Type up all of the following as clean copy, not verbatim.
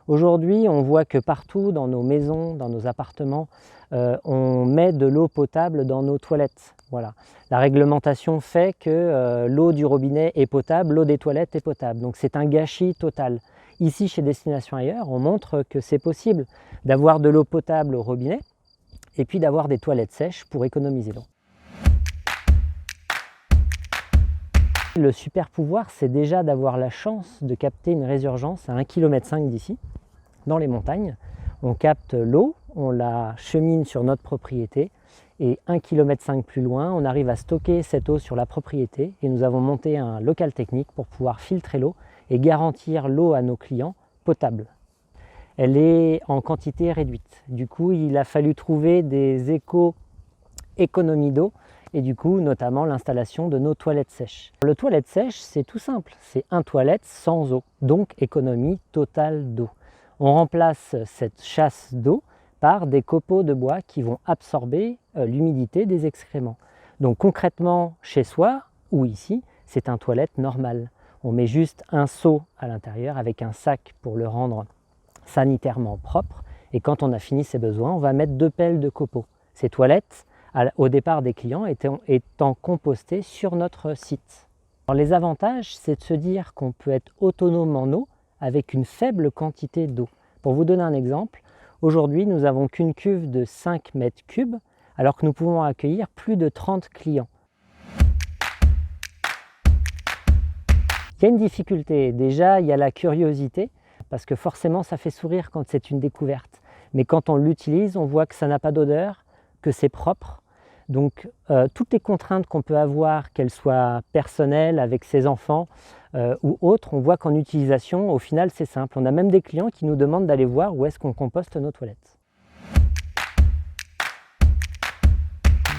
Aujourd'hui, on voit que partout dans nos maisons, dans nos appartements, on met de l'eau potable dans nos toilettes. Voilà. La réglementation fait que l'eau du robinet est potable, l'eau des toilettes est potable. Donc c'est un gâchis total. Ici, chez Destination Ailleurs, on montre que c'est possible d'avoir de l'eau potable au robinet et puis d'avoir des toilettes sèches pour économiser l'eau. Le super pouvoir, c'est déjà d'avoir la chance de capter une résurgence à 1,5 km d'ici, dans les montagnes. On capte l'eau, on la chemine sur notre propriété et 1,5 km plus loin, on arrive à stocker cette eau sur la propriété et nous avons monté un local technique pour pouvoir filtrer l'eau et garantir l'eau à nos clients potable. Elle est en quantité réduite. Du coup, il a fallu trouver des économies d'eau et du coup, notamment l'installation de nos toilettes sèches. Le toilette sèche, c'est tout simple, c'est un toilette sans eau, donc économie totale d'eau. On remplace cette chasse d'eau par des copeaux de bois qui vont absorber l'humidité des excréments. Donc concrètement, chez soi ou ici, c'est un toilette normal. On met juste un seau à l'intérieur avec un sac pour le rendre sanitairement propre. Et quand on a fini ses besoins, on va mettre 2 pelles de copeaux. Ces toilettes, au départ des clients, étant compostées sur notre site. Alors, les avantages, c'est de se dire qu'on peut être autonome en eau avec une faible quantité d'eau. Pour vous donner un exemple, aujourd'hui, nous n'avons qu'une cuve de 5 mètres cubes, alors que nous pouvons accueillir plus de 30 clients. Il y a une difficulté. Déjà, il y a la curiosité, parce que forcément, ça fait sourire quand c'est une découverte. Mais quand on l'utilise, on voit que ça n'a pas d'odeur, que c'est propre. Donc, toutes les contraintes qu'on peut avoir, qu'elles soient personnelles, avec ses enfants ou autres, on voit qu'en utilisation, au final, c'est simple. On a même des clients qui nous demandent d'aller voir où est-ce qu'on composte nos toilettes.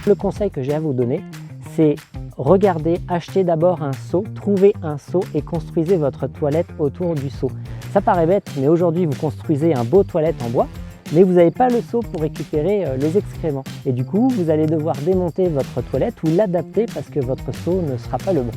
Le conseil que j'ai à vous donner, c'est regardez, achetez d'abord un seau, trouvez un seau et construisez votre toilette autour du seau. Ça paraît bête, mais aujourd'hui, vous construisez un beau toilette en bois, mais vous n'avez pas le seau pour récupérer les excréments. Et du coup, vous allez devoir démonter votre toilette ou l'adapter parce que votre seau ne sera pas le bon.